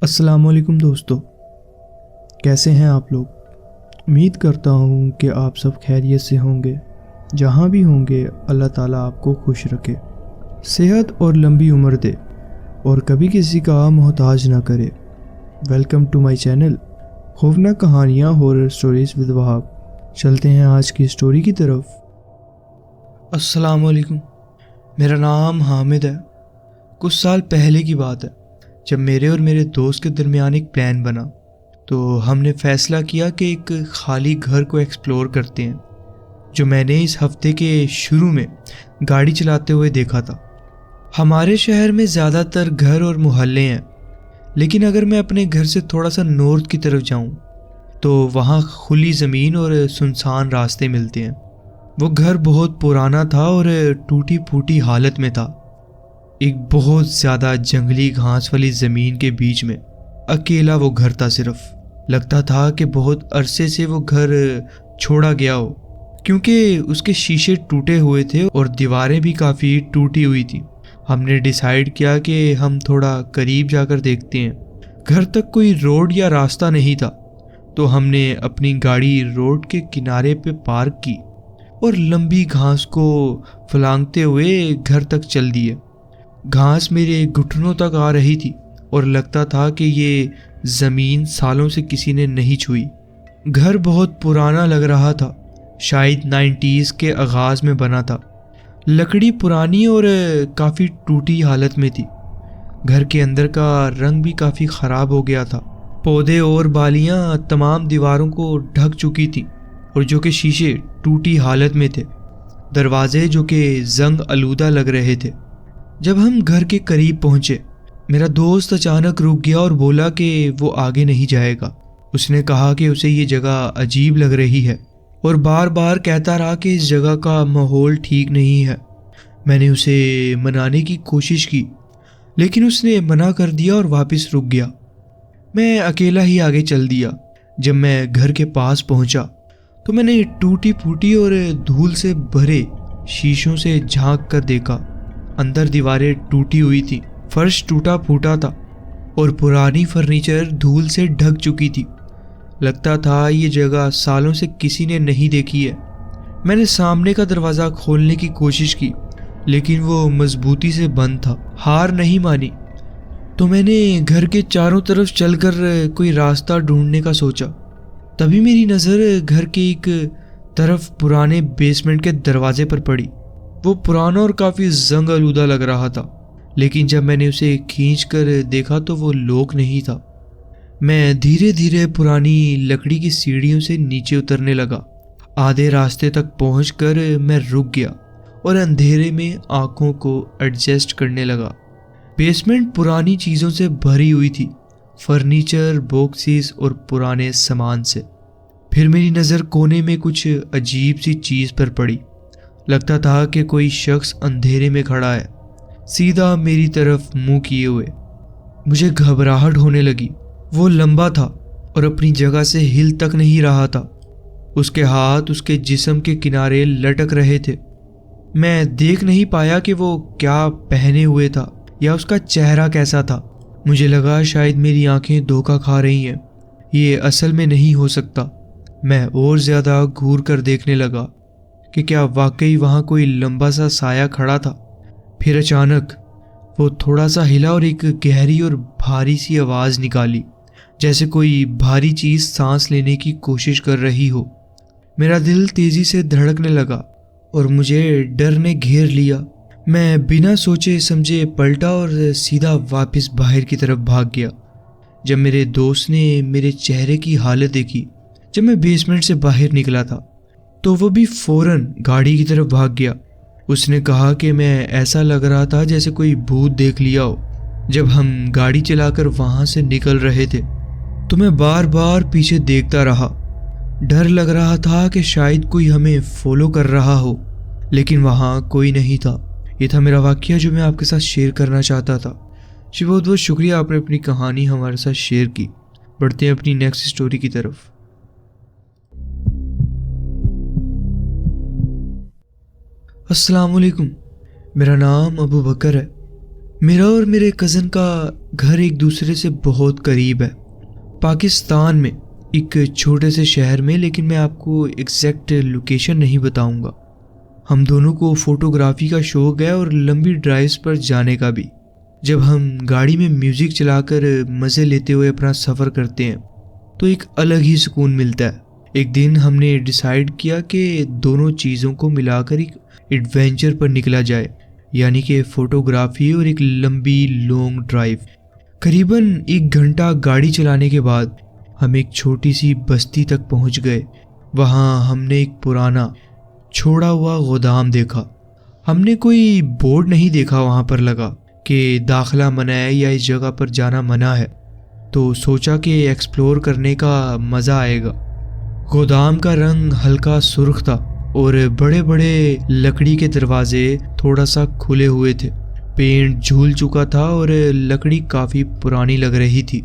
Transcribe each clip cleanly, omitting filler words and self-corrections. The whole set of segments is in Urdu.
السلام علیکم دوستو، کیسے ہیں آپ لوگ؟ امید کرتا ہوں کہ آپ سب خیریت سے ہوں گے۔ جہاں بھی ہوں گے اللہ تعالیٰ آپ کو خوش رکھے، صحت اور لمبی عمر دے، اور کبھی کسی کا محتاج نہ کرے۔ ویلکم ٹو مائی چینل خوفناک کہانیاں ہورر سٹوریز ود وہاب۔ چلتے ہیں آج کی سٹوری کی طرف۔ السلام علیکم، میرا نام حامد ہے۔ کچھ سال پہلے کی بات ہے، جب میرے اور میرے دوست کے درمیان ایک پلان بنا تو ہم نے فیصلہ کیا کہ ایک خالی گھر کو ایکسپلور کرتے ہیں جو میں نے اس ہفتے کے شروع میں گاڑی چلاتے ہوئے دیکھا تھا۔ ہمارے شہر میں زیادہ تر گھر اور محلے ہیں، لیکن اگر میں اپنے گھر سے تھوڑا سا نارتھ کی طرف جاؤں تو وہاں کھلی زمین اور سنسان راستے ملتے ہیں۔ وہ گھر بہت پرانا تھا اور ٹوٹی پھوٹی حالت میں تھا۔ ایک بہت زیادہ جنگلی گھاس والی زمین کے بیچ میں اکیلا وہ گھر تھا۔ صرف لگتا تھا کہ بہت عرصے سے وہ گھر چھوڑا گیا ہو، کیونکہ اس کے شیشے ٹوٹے ہوئے تھے اور دیواریں بھی کافی ٹوٹی ہوئی تھی۔ ہم نے ڈیسائیڈ کیا کہ ہم تھوڑا قریب جا کر دیکھتے ہیں۔ گھر تک کوئی روڈ یا راستہ نہیں تھا، تو ہم نے اپنی گاڑی روڈ کے کنارے پہ پارک کی اور لمبی گھاس کو پھلانگتے ہوئے گھر تک چل دیے۔ گھاس میرے گھٹنوں تک آ رہی تھی اور لگتا تھا کہ یہ زمین سالوں سے کسی نے نہیں چھوئی۔ گھر بہت پرانا لگ رہا تھا، شاید 90s کے آغاز میں بنا تھا۔ لکڑی پرانی اور کافی ٹوٹی حالت میں تھی۔ گھر کے اندر کا رنگ بھی کافی خراب ہو گیا تھا۔ پودے اور بالیاں تمام دیواروں کو ڈھک چکی تھیں اور جو کہ شیشے ٹوٹی حالت میں تھے۔ دروازے جو کہ زنگ آلودہ لگ رہے تھے۔ جب ہم گھر کے قریب پہنچے، میرا دوست اچانک رک گیا اور بولا کہ وہ آگے نہیں جائے گا۔ اس نے کہا کہ اسے یہ جگہ عجیب لگ رہی ہے اور بار بار کہتا رہا کہ اس جگہ کا ماحول ٹھیک نہیں ہے۔ میں نے اسے منانے کی کوشش کی، لیکن اس نے منع کر دیا اور واپس رک گیا۔ میں اکیلا ہی آگے چل دیا۔ جب میں گھر کے پاس پہنچا تو میں نے ٹوٹی پھوٹی اور دھول سے بھرے شیشوں سے جھانک کر دیکھا۔ اندر دیواریں ٹوٹی ہوئی تھی، فرش ٹوٹا پھوٹا تھا اور پرانی فرنیچر دھول سے ڈھک چکی تھی۔ لگتا تھا یہ جگہ سالوں سے کسی نے نہیں دیکھی ہے۔ میں نے سامنے کا دروازہ کھولنے کی کوشش کی، لیکن وہ مضبوطی سے بند تھا۔ ہار نہیں مانی تو میں نے گھر کے چاروں طرف چل کر کوئی راستہ ڈھونڈنے کا سوچا۔ تبھی میری نظر گھر کے ایک طرف پرانے بیسمنٹ کے دروازے پر پڑی۔ وہ پرانا اور کافی زنگ آلودہ لگ رہا تھا، لیکن جب میں نے اسے کھینچ کر دیکھا تو وہ لاک نہیں تھا۔ میں دھیرے دھیرے پرانی لکڑی کی سیڑھیوں سے نیچے اترنے لگا۔ آدھے راستے تک پہنچ کر میں رک گیا اور اندھیرے میں آنکھوں کو ایڈجسٹ کرنے لگا۔ بیسمنٹ پرانی چیزوں سے بھری ہوئی تھی، فرنیچر، باکسز اور پرانے سامان سے۔ پھر میری نظر کونے میں کچھ عجیب سی چیز پر پڑی۔ لگتا تھا کہ کوئی شخص اندھیرے میں کھڑا ہے، سیدھا میری طرف منہ کیے ہوئے۔ مجھے گھبراہٹ ہونے لگی۔ وہ لمبا تھا اور اپنی جگہ سے ہل تک نہیں رہا تھا۔ اس کے ہاتھ اس کے جسم کے کنارے لٹک رہے تھے۔ میں دیکھ نہیں پایا کہ وہ کیا پہنے ہوئے تھا یا اس کا چہرہ کیسا تھا۔ مجھے لگا شاید میری آنکھیں دھوکہ کھا رہی ہیں، یہ اصل میں نہیں ہو سکتا۔ میں اور زیادہ گھور کر دیکھنے لگا کہ کیا واقعی وہاں کوئی لمبا سا سایہ کھڑا تھا۔ پھر اچانک وہ تھوڑا سا ہلا اور ایک گہری اور بھاری سی آواز نکالی، جیسے کوئی بھاری چیز سانس لینے کی کوشش کر رہی ہو۔ میرا دل تیزی سے دھڑکنے لگا اور مجھے ڈر نے گھیر لیا۔ میں بنا سوچے سمجھے پلٹا اور سیدھا واپس باہر کی طرف بھاگ گیا۔ جب میرے دوست نے میرے چہرے کی حالت دیکھی جب میں بیسمنٹ سے باہر نکلا تھا تو وہ بھی فوراً گاڑی کی طرف بھاگ گیا۔ اس نے کہا کہ میں ایسا لگ رہا تھا جیسے کوئی بھوت دیکھ لیا ہو۔ جب ہم گاڑی چلا کر وہاں سے نکل رہے تھے تو میں بار بار پیچھے دیکھتا رہا۔ ڈر لگ رہا تھا کہ شاید کوئی ہمیں فالو کر رہا ہو، لیکن وہاں کوئی نہیں تھا۔ یہ تھا میرا واقعہ جو میں آپ کے ساتھ شیئر کرنا چاہتا تھا۔ جی بہت بہت شکریہ، آپ نے اپنی کہانی ہمارے ساتھ شیئر کی۔ بڑھتے ہیں اپنی نیکسٹ سٹوری کی طرف۔ السلام علیکم، میرا نام ابو بکر ہے۔ میرا اور میرے کزن کا گھر ایک دوسرے سے بہت قریب ہے، پاکستان میں ایک چھوٹے سے شہر میں، لیکن میں آپ کو ایگزیکٹ لوکیشن نہیں بتاؤں گا۔ ہم دونوں کو فوٹوگرافی کا شوق ہے اور لمبی ڈرائیوز پر جانے کا بھی۔ جب ہم گاڑی میں میوزک چلا کر مزے لیتے ہوئے اپنا سفر کرتے ہیں تو ایک الگ ہی سکون ملتا ہے۔ ایک دن ہم نے ڈیسائیڈ کیا کہ دونوں چیزوں کو ملا کر ایک ایڈوینچر پر نکلا جائے، یعنی کہ فوٹوگرافی اور ایک لمبی لانگ ڈرائیو۔ قریباً 1 گھنٹہ گاڑی چلانے کے بعد ہم ایک چھوٹی سی بستی تک پہنچ گئے۔ وہاں ہم نے ایک پرانا چھوڑا ہوا گودام دیکھا۔ ہم نے کوئی بورڈ نہیں دیکھا وہاں پر لگا کہ داخلہ منع ہے یا اس جگہ پر جانا منع ہے، تو سوچا کہ ایکسپلور کرنے کا مزہ آئے گا۔ گودام کا رنگ ہلکا سرخ تھا اور بڑے بڑے لکڑی کے دروازے تھوڑا سا کھلے ہوئے تھے۔ پینٹ جھول چکا تھا اور لکڑی کافی پرانی لگ رہی تھی،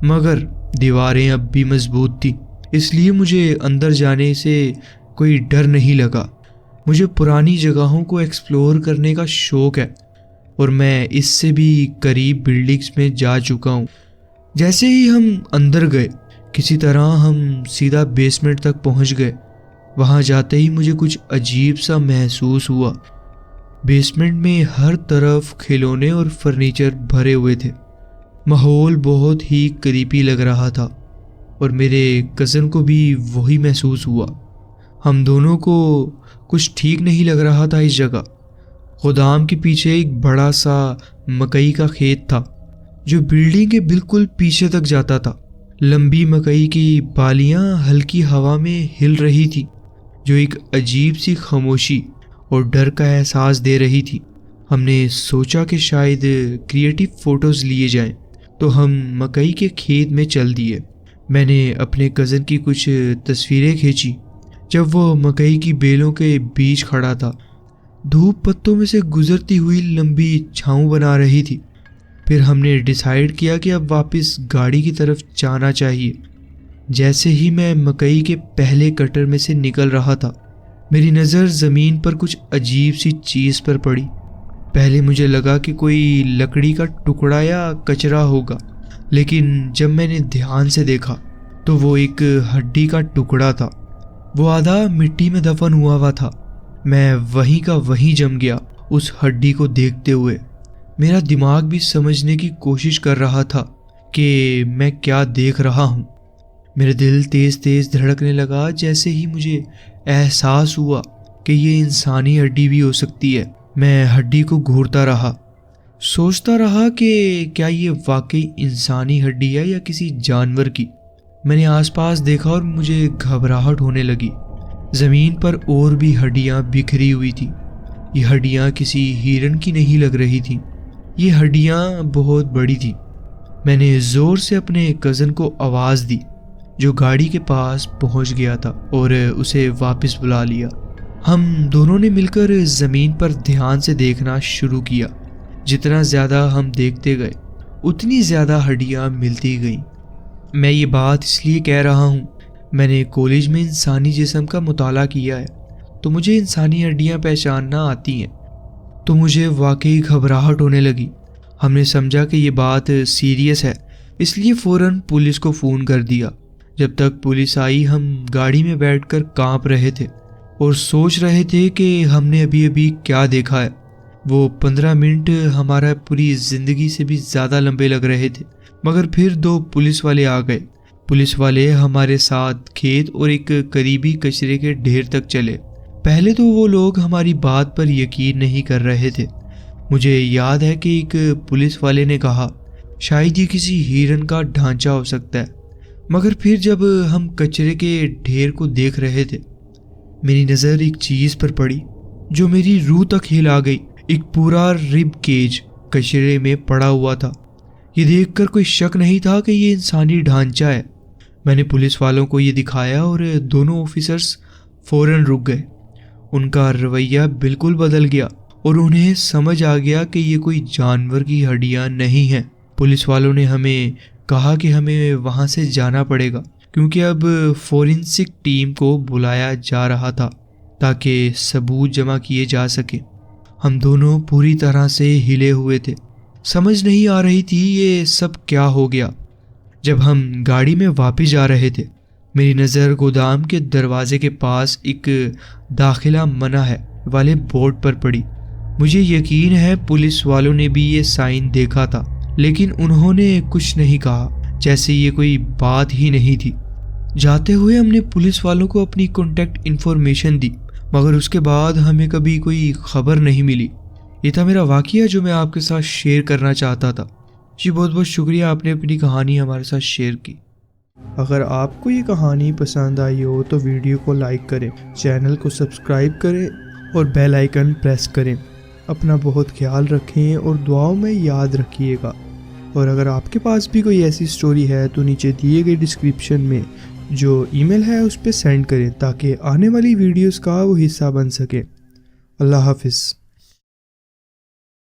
مگر دیواریں اب بھی مضبوط تھی، اس لیے مجھے اندر جانے سے کوئی ڈر نہیں لگا۔ مجھے پرانی جگہوں کو ایکسپلور کرنے کا شوق ہے اور میں اس سے بھی قریب بلڈنگز میں جا چکا ہوں۔ جیسے ہی ہم اندر گئے، کسی طرح ہم سیدھا بیسمنٹ تک پہنچ گئے۔ وہاں جاتے ہی مجھے کچھ عجیب سا محسوس ہوا۔ بیسمنٹ میں ہر طرف کھلونے اور فرنیچر بھرے ہوئے تھے۔ ماحول بہت ہی کریپی لگ رہا تھا اور میرے کزن کو بھی وہی محسوس ہوا۔ ہم دونوں کو کچھ ٹھیک نہیں لگ رہا تھا اس جگہ۔ گودام کے پیچھے ایک بڑا سا مکئی کا کھیت تھا جو بلڈنگ کے بالکل پیچھے تک جاتا تھا۔ لمبی مکئی کی بالیاں ہلکی ہوا میں ہل رہی تھی جو ایک عجیب سی خاموشی اور ڈر کا احساس دے رہی تھی۔ ہم نے سوچا کہ شاید کریٹیو فوٹوز لیے جائیں، تو ہم مکئی کے کھیت میں چل دیے۔ میں نے اپنے کزن کی کچھ تصویریں کھینچی جب وہ مکئی کی بیلوں کے بیچ کھڑا تھا۔ دھوپ پتوں میں سے گزرتی ہوئی لمبی چھاؤں بنا رہی تھی۔ پھر ہم نے ڈیسائیڈ کیا کہ اب واپس گاڑی کی طرف جانا چاہیے۔ جیسے ہی میں مکئی کے پہلے کٹر میں سے نکل رہا تھا، میری نظر زمین پر کچھ عجیب سی چیز پر پڑی۔ پہلے مجھے لگا کہ کوئی لکڑی کا ٹکڑا یا کچرا ہوگا، لیکن جب میں نے دھیان سے دیکھا تو وہ ایک ہڈی کا ٹکڑا تھا۔ وہ آدھا مٹی میں دفن ہوا تھا۔ میں وہیں کا وہیں جم گیا اس ہڈی کو دیکھتے ہوئے۔ میرا دماغ بھی سمجھنے کی کوشش کر رہا تھا کہ میں کیا دیکھ رہا ہوں۔ میرا دل تیز تیز دھڑکنے لگا جیسے ہی مجھے احساس ہوا کہ یہ انسانی ہڈی بھی ہو سکتی ہے۔ میں ہڈی کو گھورتا رہا، سوچتا رہا کہ کیا یہ واقعی انسانی ہڈی ہے یا کسی جانور کی۔ میں نے آس پاس دیکھا اور مجھے گھبراہٹ ہونے لگی۔ زمین پر اور بھی ہڈیاں بکھری ہوئی تھیں۔ یہ ہڈیاں کسی ہرن کی نہیں لگ رہی تھیں، یہ ہڈیاں بہت بڑی تھیں۔ میں نے زور سے اپنے کزن کو آواز دی جو گاڑی کے پاس پہنچ گیا تھا اور اسے واپس بلا لیا۔ ہم دونوں نے مل کر زمین پر دھیان سے دیکھنا شروع کیا۔ جتنا زیادہ ہم دیکھتے گئے اتنی زیادہ ہڈیاں ملتی گئیں۔ میں یہ بات اس لیے کہہ رہا ہوں، میں نے کالج میں انسانی جسم کا مطالعہ کیا ہے تو مجھے انسانی ہڈیاں پہچاننا آتی ہیں، تو مجھے واقعی گھبراہٹ ہونے لگی۔ ہم نے سمجھا کہ یہ بات سیریس ہے، اس لیے فوراً پولیس کو فون کر دیا۔ جب تک پولیس آئی ہم گاڑی میں بیٹھ کر کانپ رہے تھے اور سوچ رہے تھے کہ ہم نے ابھی کیا دیکھا ہے۔ وہ 15 منٹ ہمارا پوری زندگی سے بھی زیادہ لمبے لگ رہے تھے، مگر پھر 2 پولیس والے آ گئے۔ پولیس والے ہمارے ساتھ کھیت اور ایک قریبی کچرے کے ڈھیر تک چلے۔ پہلے تو وہ لوگ ہماری بات پر یقین نہیں کر رہے تھے۔ مجھے یاد ہے کہ ایک پولیس والے نے کہا شاید یہ کسی ہرن کا ڈھانچہ ہو سکتا ہے، مگر پھر جب ہم کچرے کے ڈھیر کو دیکھ رہے تھے میری نظر ایک چیز پر پڑی جو میری روح تک ہلا گئی۔ ایک پورا رب کیج کچرے میں پڑا ہوا تھا۔ یہ دیکھ کر کوئی شک نہیں تھا کہ یہ انسانی ڈھانچہ ہے۔ میں نے پولیس والوں کو یہ دکھایا اور دونوں آفیسرز فوراً رک گئے۔ ان کا رویہ بالکل بدل گیا اور انہیں سمجھ آ گیا کہ یہ کوئی جانور کی ہڈیاں نہیں ہیں۔ پولیس والوں نے ہمیں کہا کہ ہمیں وہاں سے جانا پڑے گا کیونکہ اب فورینسک ٹیم کو بلایا جا رہا تھا تاکہ ثبوت جمع کیے جا سکے۔ ہم دونوں پوری طرح سے ہلے ہوئے تھے۔ سمجھ نہیں آ رہی تھی یہ سب کیا ہو گیا۔ جب ہم گاڑی میں واپس جا رہے تھے میری نظر گودام کے دروازے کے پاس ایک داخلہ منع ہے والے بورڈ پر پڑی۔ مجھے یقین ہے پولیس والوں نے بھی یہ سائن دیکھا تھا، لیکن انہوں نے کچھ نہیں کہا، جیسے یہ کوئی بات ہی نہیں تھی۔ جاتے ہوئے ہم نے پولیس والوں کو اپنی کانٹیکٹ انفارمیشن دی، مگر اس کے بعد ہمیں کبھی کوئی خبر نہیں ملی۔ یہ تھا میرا واقعہ جو میں آپ کے ساتھ شیئر کرنا چاہتا تھا۔ جی بہت بہت شکریہ، آپ نے اپنی کہانی ہمارے ساتھ شیئر کی۔ اگر آپ کو یہ کہانی پسند آئی ہو تو ویڈیو کو لائک کریں، چینل کو سبسکرائب کریں اور بیل آئیکن پریس کریں۔ اپنا بہت خیال رکھیں اور دعاؤں میں یاد رکھیے گا۔ اور اگر آپ کے پاس بھی کوئی ایسی سٹوری ہے تو نیچے دیے گئے ڈسکرپشن میں جو ای میل ہے اس پہ سینڈ کریں تاکہ آنے والی ویڈیوز کا وہ حصہ بن سکے۔ اللہ حافظ۔